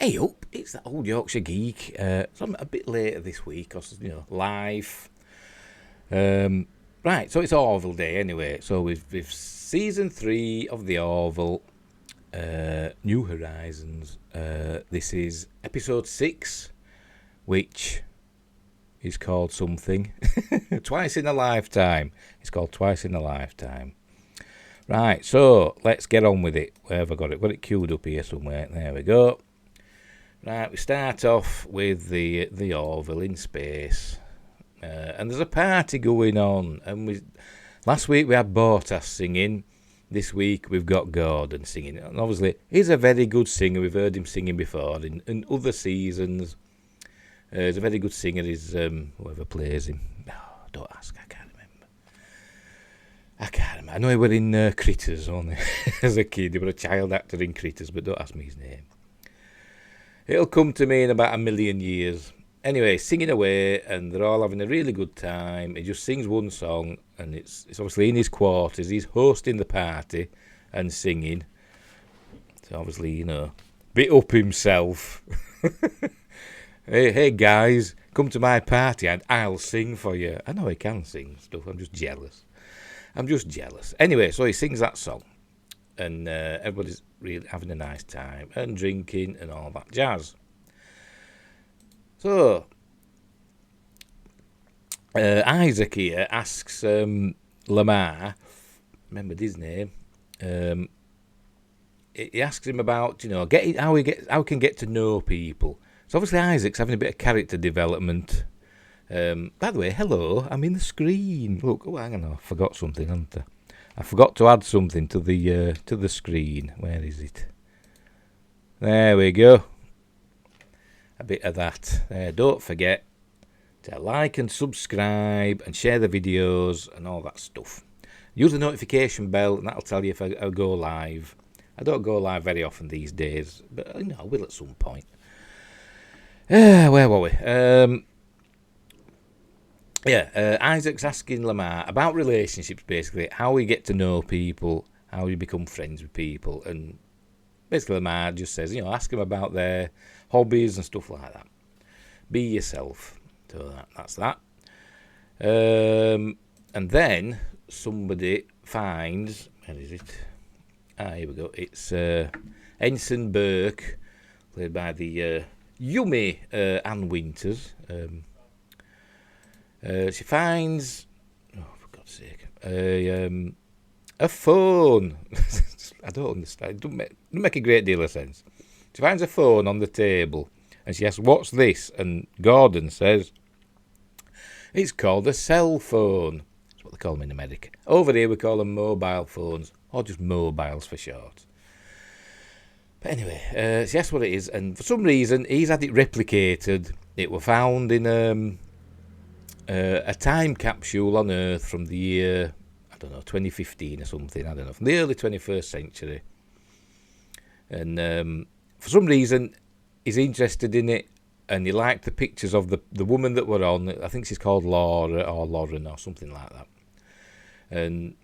Hey up, it's that old Yorkshire geek. So I'm a bit later this week, cause life. Right, so it's Orville Day anyway. So with season 3 of the Orville, New Horizons. This is episode 6, which is called something. Twice in a Lifetime. It's called Twice in a Lifetime. Right, so let's get on with it. Where have I got it? Got it queued up here somewhere. There we go. Right, we start off with the Orville in space, and there's a party going on. And last week we had Bortas singing. This week we've got Gordon singing. And obviously he's a very good singer. We've heard him singing before in other seasons. He's a very good singer. He's whoever plays him. Oh, don't ask. I can't remember. I know he were in Critters only as a kid. He was a child actor in Critters, but don't ask me his name. It'll come to me in about a million years. Anyway, singing away, and they're all having a really good time. He just sings one song, and it's obviously in his quarters. He's hosting the party and singing. So obviously, bit up himself. Hey guys, come to my party and I'll sing for you. I know he can sing stuff. I'm just jealous. Anyway, so he sings that song. And everybody's really having a nice time and drinking and all that jazz. So Isaac here asks Lamar, remembered his name. He asks him about how he can get to know people. So obviously Isaac's having a bit of character development. By the way, hello, I'm in the screen. Look, hang on, I forgot something, haven't I? I forgot to add something to the screen. Where is it? There we go. A bit of that. Don't forget to like and subscribe and share the videos and all that stuff. Use the notification bell and that'll tell you if I go live. I don't go live very often these days, but I will at some point. Where were we? Isaac's asking Lamar about relationships, basically, how we get to know people, how we become friends with people, and basically Lamar just says, ask them about their hobbies and stuff like that. Be yourself. So that's that. And then somebody finds, where is it? Here we go. It's Ensign Burke, played by the yummy Anne Winters. She finds, for God's sake, a phone. I don't understand. It doesn't make a great deal of sense. She finds a phone on the table, and she asks, "What's this?" And Gordon says, "It's called a cell phone." That's what they call them in America. Over here, we call them mobile phones, or just mobiles for short. But anyway, she asks what it is, and for some reason, he's had it replicated. It was found in a time capsule on Earth from the year, 2015 or something, from the early 21st century. And for some reason, he's interested in it, and he liked the pictures of the woman that were on. I think she's called Laura or Lauren or something like that. And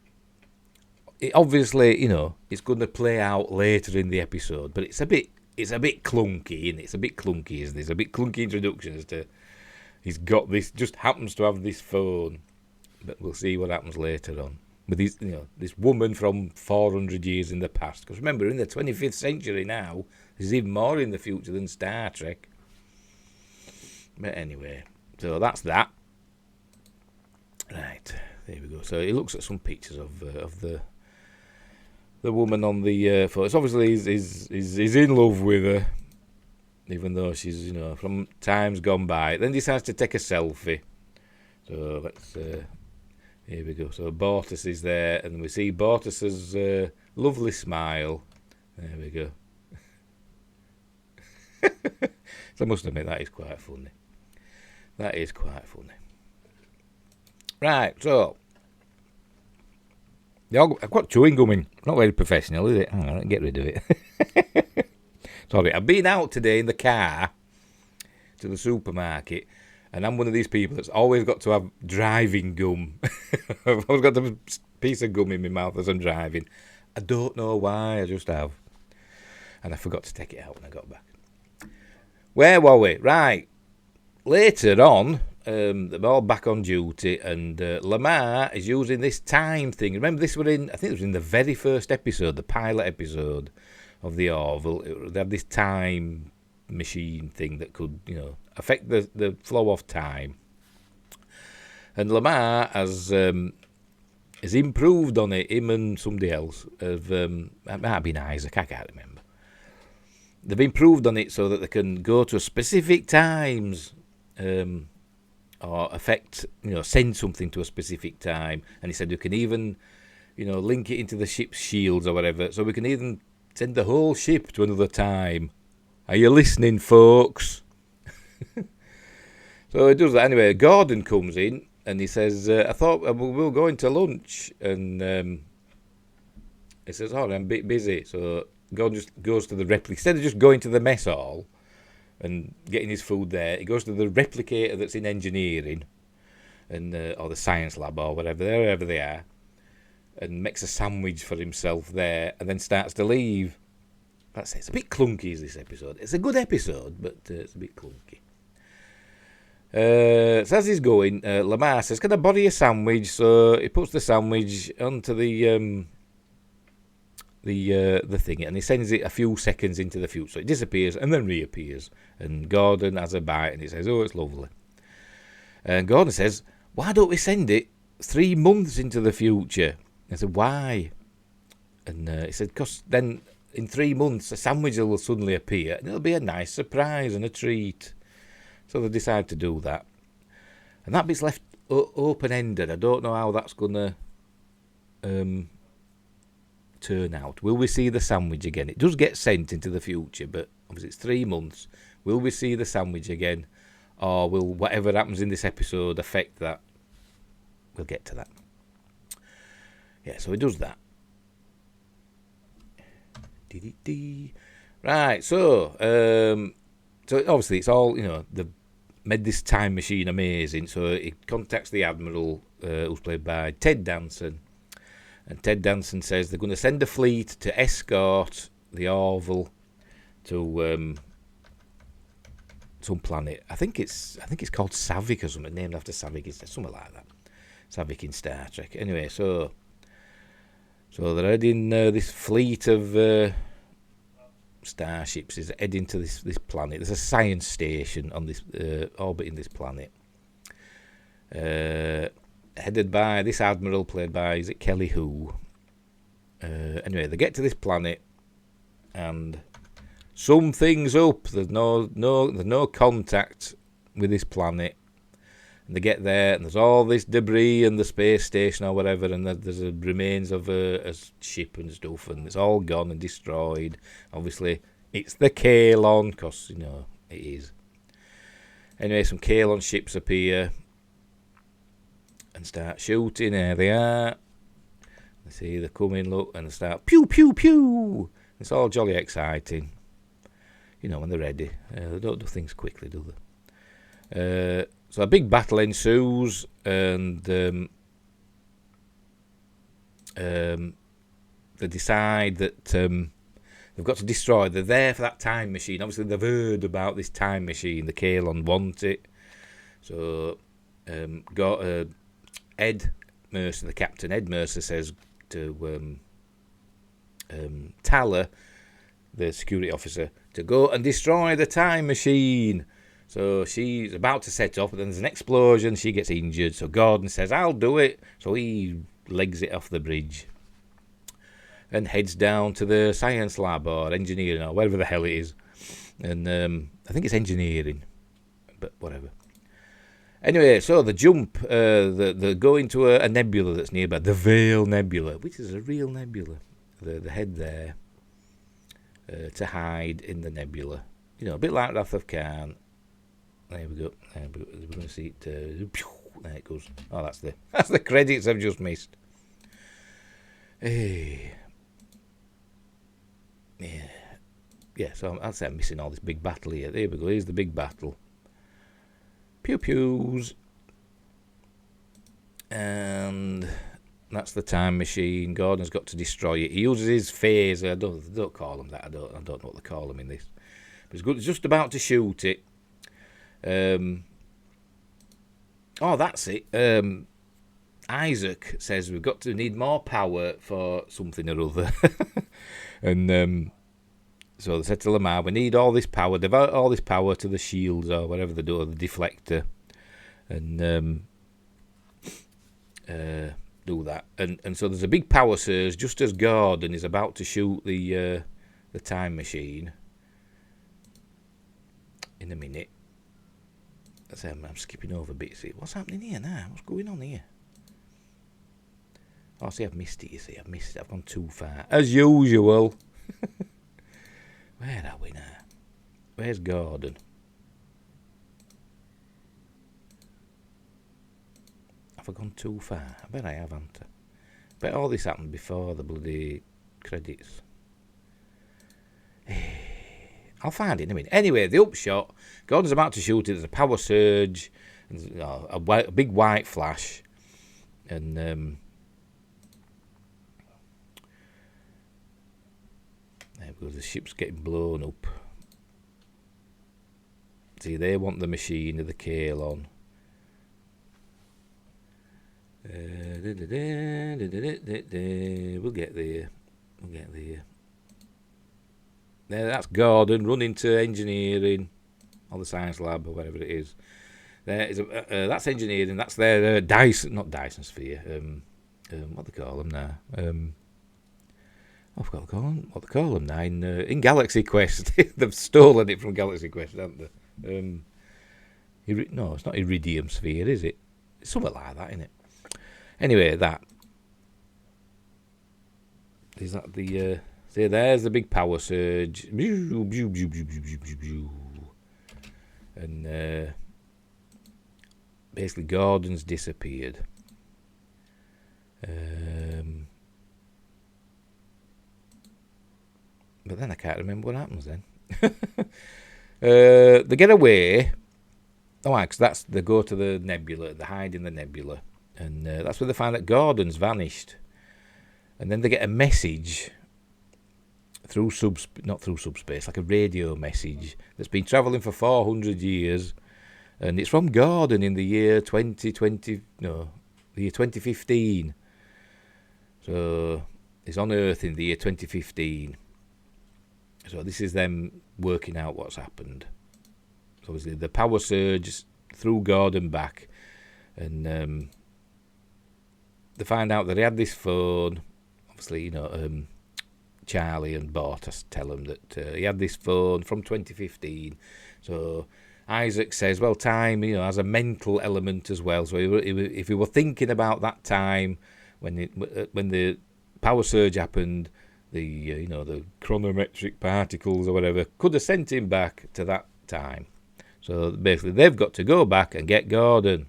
it obviously, it's going to play out later in the episode, but it's a bit clunky, isn't it? It's a bit clunky, isn't it? It's a bit clunky introduction as to he's got this, just happens to have this phone, but we'll see what happens later on with this woman from 400 years in the past. Because remember, in the 25th century now, there's even more in the future than Star Trek. But anyway, so that's that. Right, there we go. So he looks at some pictures of the woman on the phone. It's obviously he's in love with her, even though she's, from times gone by. Then decides to take a selfie. So let's, here we go. So Bortas is there, and we see Bortas's lovely smile. There we go. So I must admit, that is quite funny. Right, so I've got chewing gum in. Not very professional, is it? Hang on, get rid of it. Sorry, I've been out today in the car to the supermarket, and I'm one of these people that's always got to have driving gum. I've always got a piece of gum in my mouth as I'm driving. I don't know why, I just have. And I forgot to take it out when I got back. Where were we? Right. Later on, they're all back on duty, and Lamar is using this time thing. Remember, this was I think it was in the very first episode, the pilot episode of the Orville. They had this time machine thing that could, affect the flow of time. And Lamar has improved on it. Him and somebody else have. It might have been Isaac. I can't remember. They've improved on it so that they can go to specific times, or affect, send something to a specific time. And he said we can even, link it into the ship's shields or whatever. So we can even send the whole ship to another time. Are you listening, folks? So he does that anyway. Gordon comes in and he says, I thought we were going to lunch. And he says, I'm a bit busy. So Gordon just goes to the replicator. Instead of just going to the mess hall and getting his food there, he goes to the replicator that's in engineering, and or the science lab or wherever they are, and makes a sandwich for himself there, and then starts to leave. That's it. It's a bit clunky, is this episode. It's a good episode, but it's a bit clunky. So as he's going, Lamar says, can I borrow your sandwich? So he puts the sandwich onto the thing, and he sends it a few seconds into the future. So it disappears and then reappears. And Gordon has a bite and he says, oh, it's lovely. And Gordon says, why don't we send it 3 months into the future? I said, why? And he said, because then in 3 months a sandwich will suddenly appear and it'll be a nice surprise and a treat. So they decide to do that. And that bit's left open-ended. I don't know how that's going to turn out. Will we see the sandwich again? It does get sent into the future, but obviously it's 3 months. Will we see the sandwich again, or will whatever happens in this episode affect that? We'll get to that. Yeah, so he does that. Right, so obviously it's all, they've made this time machine amazing. So he contacts the Admiral, who's played by Ted Danson. And Ted Danson says they're going to send a fleet to escort the Orville to some planet. I think it's called Savick or something, named after Savick. It's something like that. Savick in Star Trek. Anyway, so they're heading. This fleet of starships is heading to this planet. There's a science station on this orbiting this planet. Headed by this admiral played by, is it Kelly Hu? Anyway, they get to this planet and something's up. There's no contact with this planet. And they get there and there's all this debris and the space station or whatever, and there's remains of a ship and stuff, and it's all gone and destroyed. Obviously, it's the Kalon, because, it is. Anyway, some Kalon ships appear and start shooting. There they are. They see they're coming, look, and they start pew, pew, pew. It's all jolly exciting. When they're ready. They don't do things quickly, do they? So a big battle ensues, and they decide that they've got to destroy. They're there for that time machine. Obviously, they've heard about this time machine. The Kalon want it. So, Ed Mercer, the captain, Ed Mercer, says to Tala, the security officer, to go and destroy the time machine. So she's about to set off, but then there's an explosion. She gets injured. So Gordon says, I'll do it. So he legs it off the bridge and heads down to the science lab or engineering or whatever the hell it is. And I think it's engineering, but whatever. Anyway, so the jump, they go into a nebula that's nearby, the Veil Nebula, which is a real nebula. They head there to hide in the nebula. A bit like Wrath of Khan. There we go. We're going to see it. There it goes. Oh, that's the credits I've just missed. Hey. Yeah, so I'd say I'm missing all this big battle here. There we go. Here's the big battle. Pew pews. And that's the time machine. Gordon's got to destroy it. He uses his phaser. I don't call them that. I don't know what they call them in this. He's good. He's just about to shoot it. Oh, that's it. Isaac says we've got to need more power for something or other. And so they said to Lamar, we need all this power, devote all this power to the shields or whatever they do, the deflector. And do that. And so there's a big power surge just as Gordon is about to shoot the time machine. In a minute. I'm skipping over bits here. What's happening here now? What's going on here? Oh, see, I've missed it, you see. I've missed it. I've gone too far. As usual. Where are we now? Where's Gordon? Have I gone too far? I bet I have, haven't I? Bet all this happened before the bloody credits. I'll find it in a minute. Anyway, the upshot, Gordon's about to shoot it. There's a power surge, and a big white flash, and there we go. The ship's getting blown up. See, they want the machine with the Kale on. We'll get there. There, that's Gordon running to engineering, or the science lab, or whatever it is. There is that's engineering. That's their not Dyson sphere. What they call them now? I forgot what they call them now. In Galaxy Quest, they've stolen it from Galaxy Quest, haven't they? No, it's not Iridium sphere, is it? It's something like that, isn't it? Anyway, that is that the. See, there's the big power surge. And basically Gordon's disappeared. But then I can't remember what happens then. They get away. Oh, because they go to the nebula. They hide in the nebula. And that's where they find that Gordon's vanished. And then they get a message not through subspace, like a radio message that's been travelling for 400 years, and it's from Gordon in the year 2015. So it's on Earth in the year 2015. So this is them working out what's happened. So obviously the power surge threw Gordon back, and they find out that he had this phone. Obviously, Charlie and Bortas tell him that he had this phone from 2015. So Isaac says, well, time, has a mental element as well. So if he were thinking about that time when the power surge happened, the chronometric particles or whatever could have sent him back to that time. So basically, they've got to go back and get Gordon.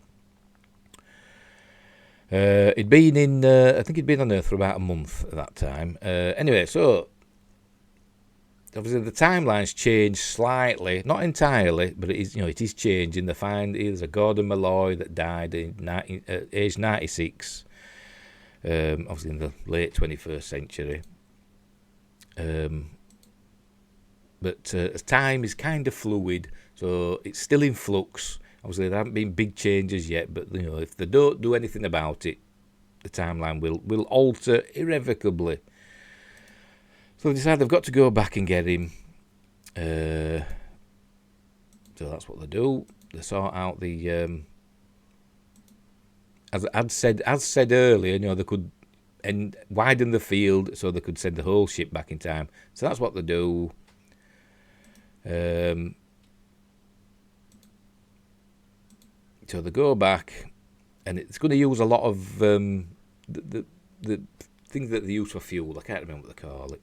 He'd been I think he'd been on Earth for about a month at that time. Anyway, so obviously the timeline's changed slightly, not entirely, but it is changing. They find there's a Gordon Malloy that died at age 96, obviously in the late 21st century. But time is kind of fluid, so it's still in flux. Obviously, there haven't been big changes yet, but if they don't do anything about it, the timeline will alter irrevocably. So they decide they've got to go back and get him. So that's what they do. They sort out the as said earlier, they could widen the field so they could send the whole ship back in time. So that's what they do. So they go back, and it's going to use a lot of the things that they use for fuel. I can't remember what they call it.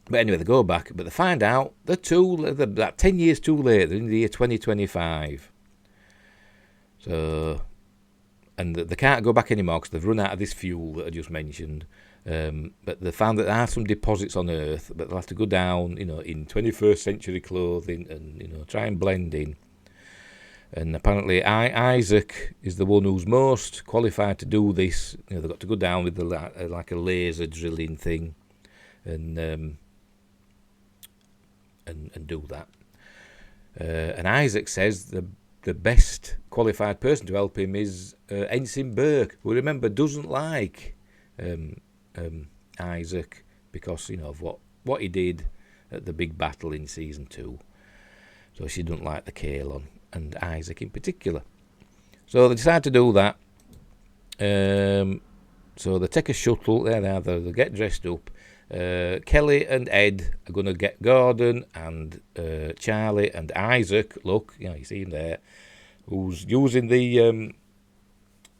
But anyway, they go back, but they find out they're about 10 years too late. They're in the year 2025. So, and they can't go back anymore because they've run out of this fuel that I just mentioned. But they found that there are some deposits on Earth, but they'll have to go down, in 21st century clothing and, try and blend in. And apparently Isaac is the one who's most qualified to do this. They've got to go down with like a laser drilling thing. And and do that. And Isaac says the best qualified person to help him is Ensign Burke, who, remember, doesn't like Isaac because, of what he did at the big battle in season 2. So she doesn't like the Kalon, and Isaac in particular. So they decide to do that. So they take a shuttle. They get dressed up. Kelly and Ed are going to get Gordon and Charlie and Isaac. Look, you see him there, who's using the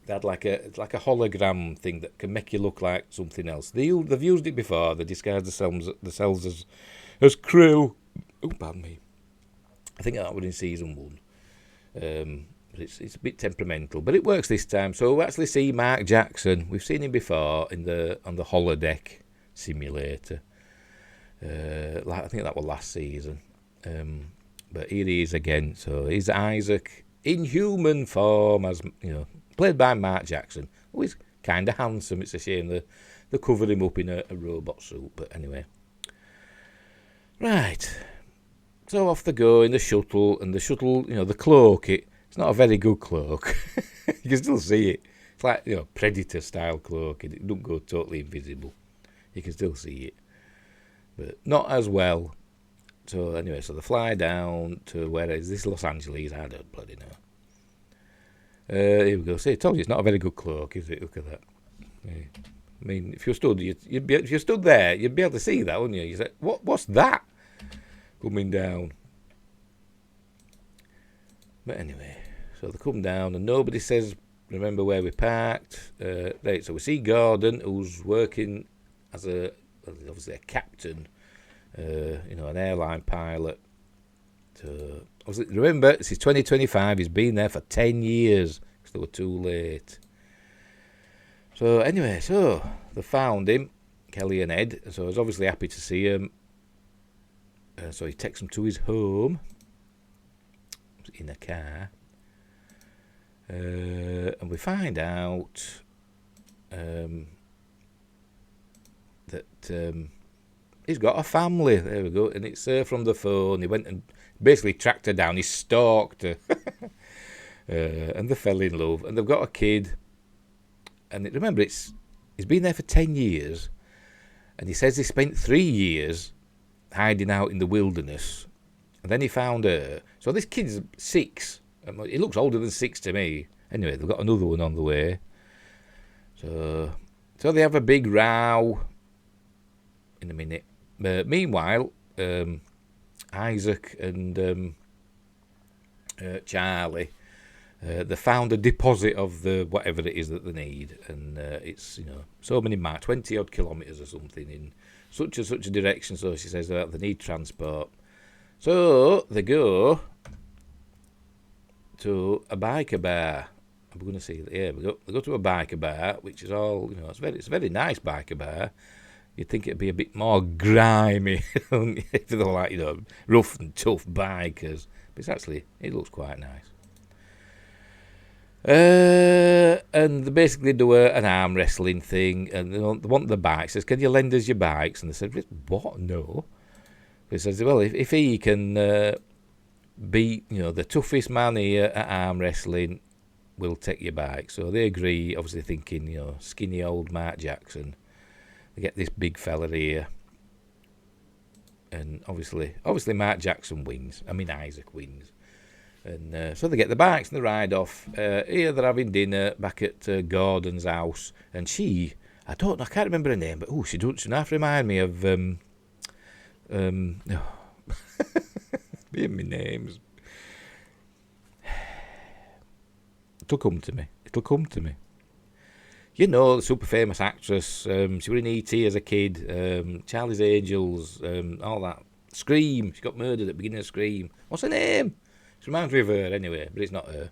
they had like a hologram thing that can make you look like something else. They've used it before. They disguise themselves as crew. Oh, pardon me. I think that was in season 1. But it's a bit temperamental, but it works this time. So we actually see Mark Jackson. We've seen him before on the holodeck simulator. I think that was last season. But here he is again. So he's Isaac in human form, as played by Mark Jackson. Oh, he's kind of handsome. It's a shame they covered him up in a robot suit. But anyway, right. So off they go in the shuttle, and the shuttle, the cloak. It's not a very good cloak. You can still see it. It's like Predator style cloak. It don't go totally invisible. You can still see it, but not as well. So anyway, so they fly down to where is this? Los Angeles? I don't bloody know. Here we go. See, I told you it's not a very good cloak, is it? Look at that. Yeah. I mean, if you stood, if you stood there, you'd be able to see that, wouldn't you? You say, what's that coming down? But anyway, so they come down, and nobody says, remember where we parked. Right, so we see Gordon, who's working as obviously a captain, an airline pilot. So obviously, remember, this is 2025. He's been there for 10 years because they were too late. So anyway, so they found him, Kelly and Ed. So I was obviously happy to see him. So he takes them to his home in a car. And we find out that he's got a family. There we go. And it's from the phone. He went and basically tracked her down. He stalked her. And they fell in love. And they've got a kid. And remember, he's been there for 10 years. And he says he spent 3 years hiding out in the wilderness. And then he found her. So this kid's 6. He looks older than 6 to me. Anyway, they've got another one on the way. So they have a big row in a minute. Meanwhile, Isaac and Charlie, they found a deposit of the whatever it is that they need, and it's so many miles, 20 odd kilometres or something in such and such a direction. So she says that they need transport. So they go to a biker bar. I'm going to see that. Yeah, they go to a biker bar, which is all it's a very nice biker bar. You'd think it'd be a bit more grimy if they're like rough and tough bikers, but it looks quite nice. And they basically do an arm wrestling thing, and they want the bikes. Says, "Can you lend us your bikes?" And they said, "What? No." He says, "Well, if he can beat the toughest man here at arm wrestling, we'll take your bike." So they agree, obviously thinking skinny old Mark Jackson. They get this big fella here, and obviously Mark Jackson wins. I mean Isaac wins. And so they get the bikes and they ride off. Here they're having dinner back at Gordon's house. And she, I can't remember her name, but she doesn't half remind me of, me and my names. It'll come to me. The super famous actress. She was in E.T. as a kid. Charlie's Angels, all that. Scream. She got murdered at the beginning of Scream. What's her name? She reminds me of her anyway, but it's not her.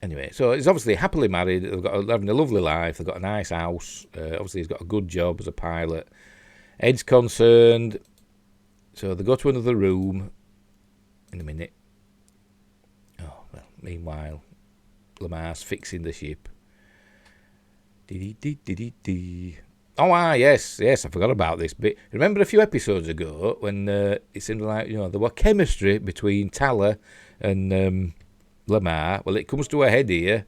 Anyway, so he's obviously happily married. They're having a lovely life. They've got a nice house. Obviously, he's got a good job as a pilot. Ed's concerned. So they go to another room in a minute. Oh, well, meanwhile, Lamar's fixing the ship. Yes, I forgot about this bit. Remember a few episodes ago when it seemed like, there were chemistry between Tala and Lamar. Well, it comes to a head here,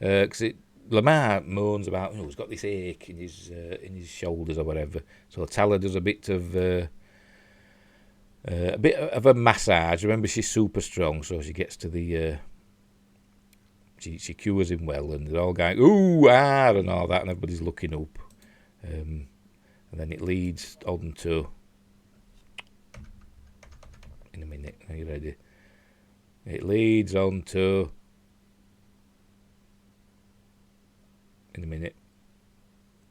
because Lamar moans about, he's got this ache in his shoulders or whatever. So Tala does a bit of a massage. Remember, she's super strong, so she gets to the... She cures him well, and they're all going, ooh, ah, and all that, and everybody's looking up. And then it leads on to... In a minute, are you ready? It leads on to... In a minute.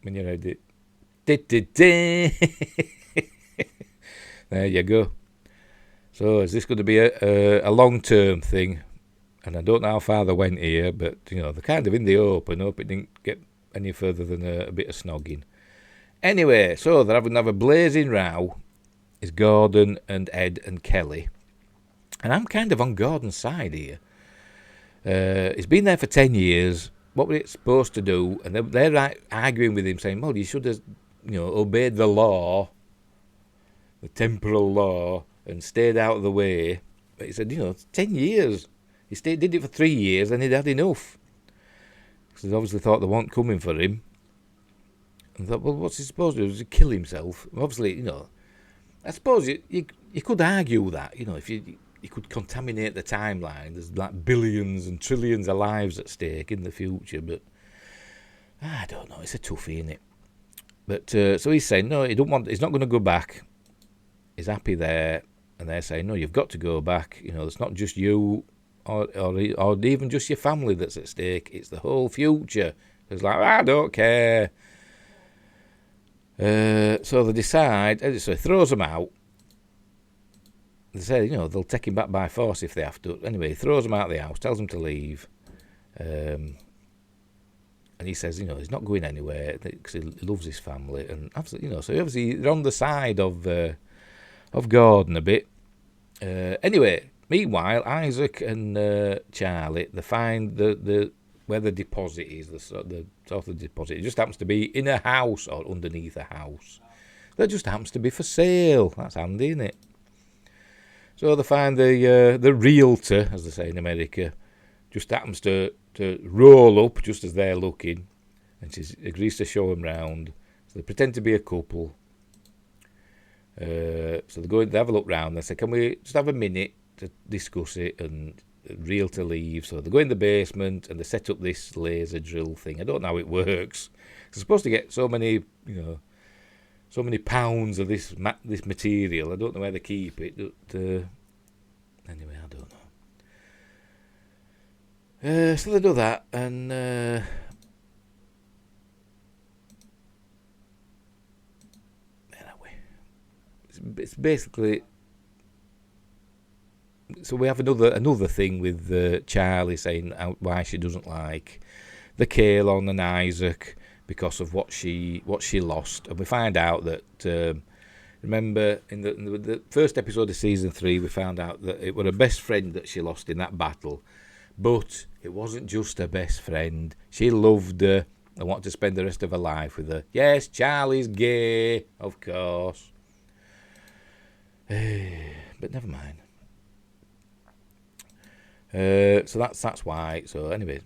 When you're ready. There you go. So is this going to be a long-term thing? And I don't know how far they went here, but, they're kind of in the open. Hope it didn't get any further than a bit of snogging. Anyway, so they're having a blazing row. It's Gordon and Ed and Kelly. And I'm kind of on Gordon's side here. He's been there for 10 years. What was it supposed to do? And they're arguing with him, saying, well, you should have, obeyed the law, the temporal law, and stayed out of the way. But he said, 10 years. He did it for 3 years, and he'd had enough. Because he obviously thought they weren't coming for him. And thought, well, what's he supposed to do? Does he kill himself? Obviously, I suppose you could argue that, if you could contaminate the timeline. There's like billions and trillions of lives at stake in the future, but I don't know. It's a toughie, isn't it? But so he's saying no, he's not going to go back. He's happy there, and they're saying no, you've got to go back. It's not just you or even just your family that's at stake. It's the whole future. It's like, I don't care. So they decide. So he throws them out. They say, they'll take him back by force if they have to. Anyway, he throws them out of the house, tells them to leave. And he says, he's not going anywhere because he loves his family. And absolutely, so obviously they're on the side of Gordon a bit. Anyway, meanwhile, Isaac and Charlie, they find the where the deposit is, the sort of deposit. It just happens to be in a house or underneath a house. That just happens to be for sale. That's handy, isn't it? So they find the realtor, as they say in America, just happens to roll up just as they're looking, and she agrees to show them round. So they pretend to be a couple. So they have a look round. They say, "Can we just have a minute to discuss it?" And the realtor leaves. So they go in the basement and they set up this laser drill thing. I don't know how it works. They're supposed to get so many, so many pounds of this material. I don't know where they keep it. But, anyway, I don't know. So they do that, and where are we? It's basically. So we have another thing with Charlie saying why she doesn't like the Kalon and Isaac because of what she lost, and we find out that remember in the first episode of season 3 we found out that it was her best friend that she lost in that battle, but it wasn't just her best friend. She loved her and wanted to spend the rest of her life with her. Yes, Charlie's gay, of course, but never mind. So that's why. So anyway,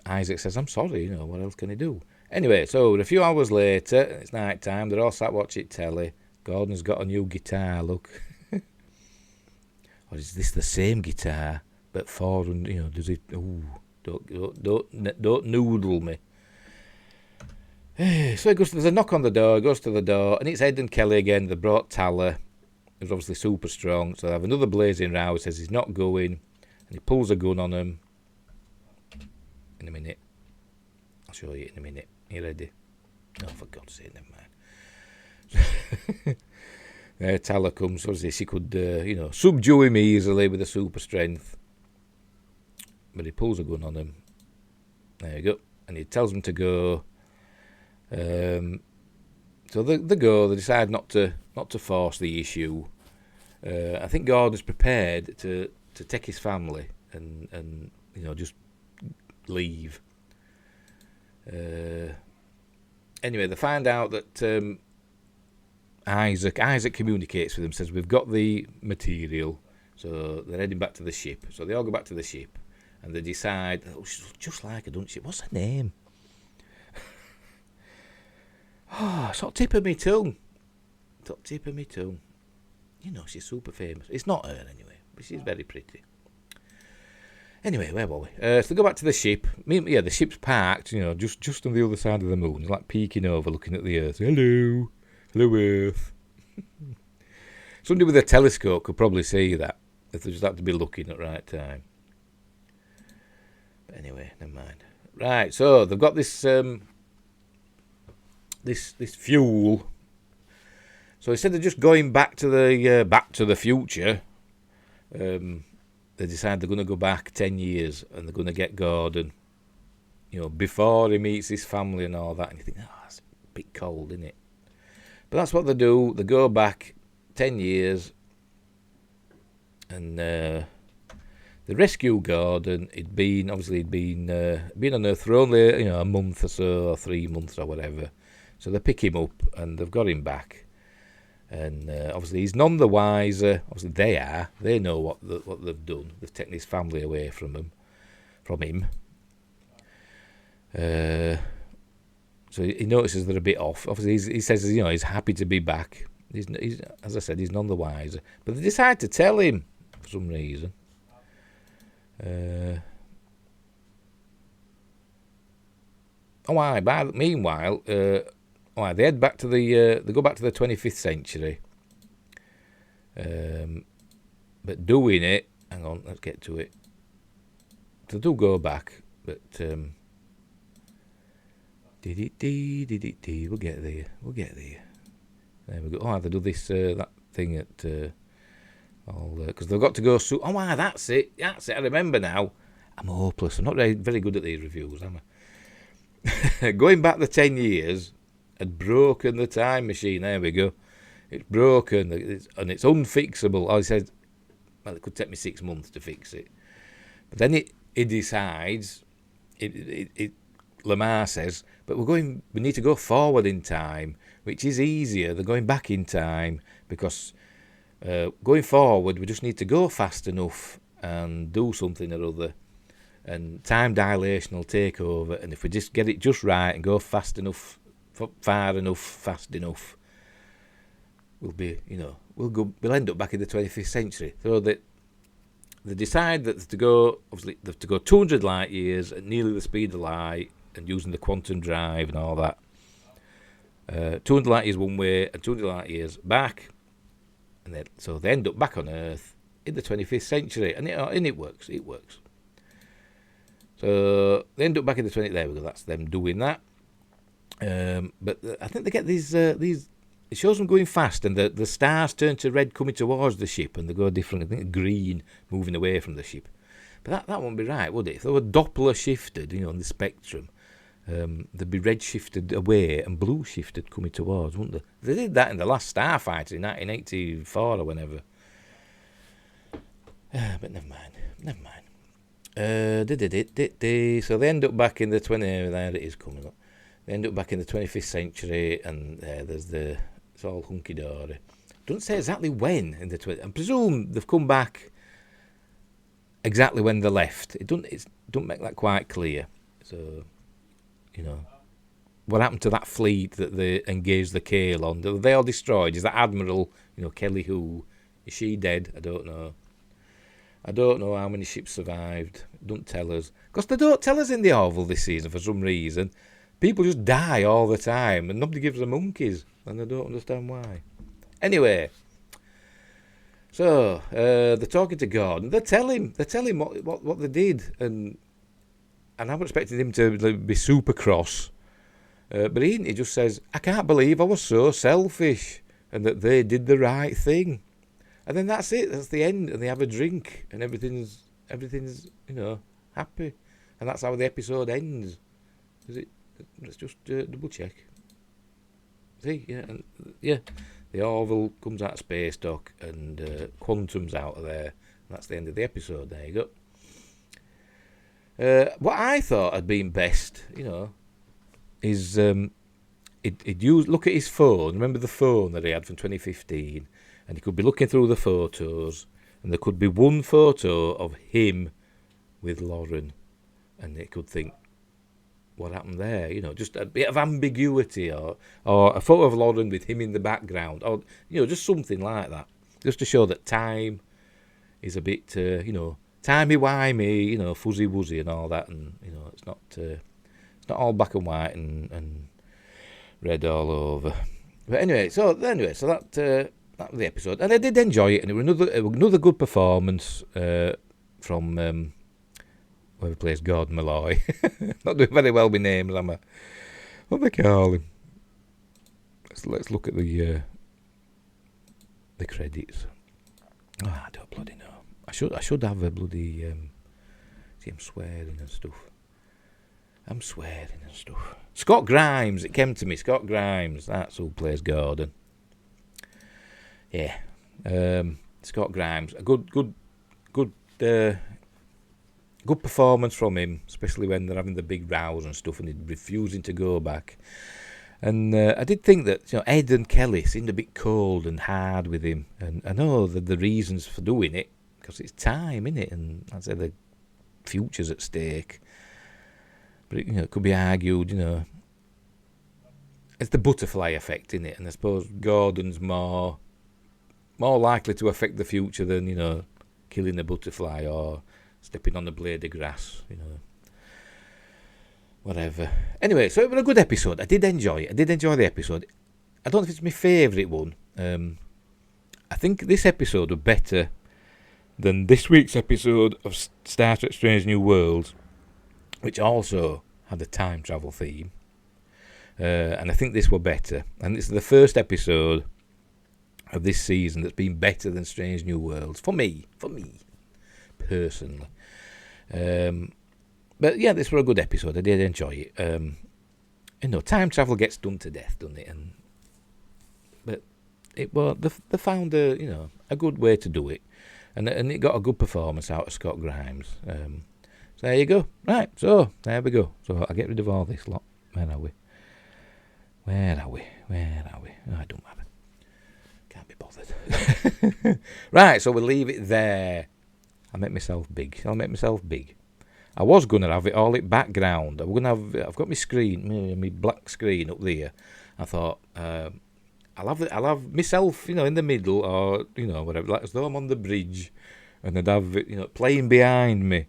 Isaac says, "I'm sorry, what else can he do?" Anyway, so a few hours later, it's night time. They're all sat watching telly. Gordon's got a new guitar. Look, or is this the same guitar but for and does it? Ooh, don't noodle me. So he goes. There's a knock on the door. He goes to the door, and it's Ed and Kelly again. They brought Tala. Who's obviously super strong. So they have another blazing row. He says he's not going, and he pulls a gun on him. In a minute, I'll show you in a minute. Are you ready? Oh, for God's sake, never mind. Tala comes. Obviously, she could, subdue him easily with a super strength. But he pulls a gun on him. There you go. And he tells him to go. So they go. They decide not to force the issue. I think Gordon's prepared to take his family and just leave. anyway, they find out that Isaac communicates with them, says we've got the material, so they're heading back to the ship. So they all go back to the ship, and they decide, oh, she's just like her, doesn't she? What's her name? Oh, it's not tip of me tongue. Top tip of me tongue. You know, she's super famous. It's not her anyway, but she's very pretty. Anyway, where were we? So they go back to the ship. Yeah, the ship's parked, you know, just on the other side of the moon. It's like peeking over, looking at the Earth. Hello. Hello, Earth. Somebody with a telescope could probably see that, if they just had to be looking at the right time. But anyway, never mind. Right, so they've got this this fuel. So instead of just going back to the future, they decide they're going to go back 10 years and they're going to get Gordon, you know, before he meets his family and all that. And you think, oh, that's a bit cold, isn't it? But that's what they do. They go back 10 years and they rescue Gordon. He'd been on Earth for only, you know, a month or so, or 3 months or whatever. So they pick him up and they've got him back. And obviously he's none the wiser. Obviously they are. They know what they've done. They've taken his family away from him. So he notices they're a bit off. Obviously he says, you know, he's happy to be back. He's as I said, he's none the wiser. But they decide to tell him for some reason. Meanwhile, they head back to they go back to the 25th century. But doing it, hang on, let's get to it. They do go back, but we'll get there. There we go. Oh, they do this that thing at because they've got to go. That's it. I remember now. I'm hopeless. I'm not very good at these reviews, am I? Going back the 10 years had broken the time machine. There we go. It's broken and it's unfixable. Oh, he said, well, it could take me 6 months to fix it. But then it decides, Lamar says, but we need to go forward in time, which is easier than going back in time, because going forward we just need to go fast enough and do something or other, and time dilation will take over. And if we just get it just right and go fast enough, far enough, fast enough, we'll end up back in the 25th century. So that they decide that to go 200 light years at nearly the speed of light, and using the quantum drive and all that. 200 light years one way and 200 light years back, and so they end up back on Earth in the 25th century, and it works. It works. So they end up back in the 20th. There we go. That's them doing that. But I think they get these. It shows them going fast, and the stars turn to red coming towards the ship, and they go different. I think green moving away from the ship. But that wouldn't be right, would it? If they were Doppler shifted, you know, on the spectrum, they'd be red shifted away and blue shifted coming towards, wouldn't they? They did that in the last Starfighter in 1984 or whenever. But never mind. So they end up back in the 20th. There it is coming up. They end up back in the 25th century, and it's all hunky dory. Doesn't say exactly when in the 20th. I presume they've come back exactly when they left. It don't make that quite clear. So, you know, what happened to that fleet that they engaged the Kale on? Are they all destroyed? Is that Admiral, you know, Kelly Who? Is she dead? I don't know. I don't know how many ships survived. Don't tell us. Because they don't tell us in the Orville this season for some reason. People just die all the time and nobody gives them monkeys. And I don't understand why. Anyway. So, they're talking to Gordon. They tell him what they did. And I'm expecting him to be super cross. But he just says, I can't believe I was so selfish. And that they did the right thing. And then that's it. That's the end. And they have a drink. And everything's you know, happy. And that's how the episode ends. Is it? Let's just double check. See? Yeah. The Orville comes out of space dock. And Quantum's out of there. And that's the end of the episode. There you go. What I thought had been best, you know, is he'd look at his phone. Remember the phone that he had from 2015, and he could be looking through the photos, and there could be one photo of him with Lauren, and he could think, what happened there? Just a bit of ambiguity, or a photo of Lauren with him in the background, or just something like that, just to show that time is a bit, timey-wimey, fuzzy-wuzzy and all that, and it's not all black and white and red all over. But anyway, so that was the episode, and I did enjoy it, and it was another good performance from whoever plays Gordon Malloy. Not doing very well with names, am I? What do they call him? Let's look at the credits. Oh, I don't bloody know. I should have a bloody see, I'm swearing and stuff. Scott Grimes, it came to me. Scott Grimes, that's who plays Gordon. Yeah, Scott Grimes, a good performance from him, especially when they're having the big rows and stuff, and he's refusing to go back. And I did think that Ed and Kelly seemed a bit cold and hard with him, and I know the reasons for doing it, because it's time, innit, and I said the future's at stake. But it could be argued, it's the butterfly effect, innit, and I suppose Gordon's more likely to affect the future than killing a butterfly or stepping on a blade of grass, whatever. Anyway, so it was a good episode. I did enjoy it. I did enjoy the episode. I don't know if it's my favourite one. I think this episode was better than this week's episode of Star Trek Strange New Worlds, which also had a time travel theme. And I think this was better. And it's the first episode of this season that's been better than Strange New Worlds. For me, personally. But yeah, this was a good episode. I did enjoy it. Time travel gets done to death, doesn't it? But it was they found a good way to do it, and it got a good performance out of Scott Grimes. So there you go. Right, so there we go. So I'll get rid of all this lot. Where are we? Oh, it don't matter. Can't be bothered. Right, so we'll leave it there. I'll make myself big. I was going to have it all in background. I've got my screen, my black screen up there. I thought, I'll have myself, in the middle, or, whatever, like as though I'm on the bridge, and I'd have it, playing behind me.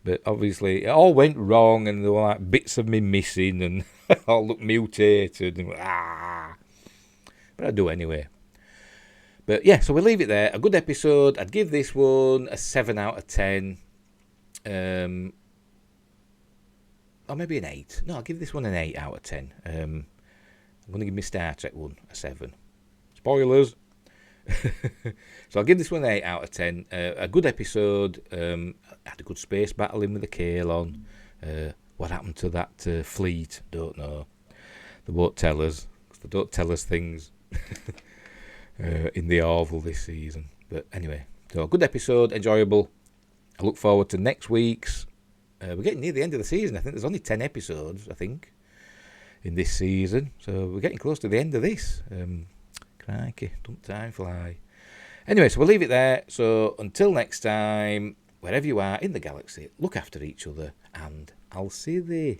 But obviously, it all went wrong, and there were like bits of me missing, and all looked mutated, and But I do anyway. But yeah, so we'll leave it there. A good episode. I'd give this one a 7 out of 10. Or maybe an 8. No, I'll give this one an 8 out of 10. I'm going to give my Star Trek one a 7. Spoilers. So I'll give this one an 8 out of 10. A good episode. Had a good space battle in with the Kalon. What happened to that fleet? Don't know. They won't tell us. They don't tell us things in the Orville this season. But anyway, so a good episode, enjoyable. I look forward to next week's. We're getting near the end of the season. I think there's only 10 episodes, in this season. So we're getting close to the end of this. Crikey, don't time fly. Anyway, so we'll leave it there. So until next time, wherever you are in the galaxy, look after each other, and I'll see thee.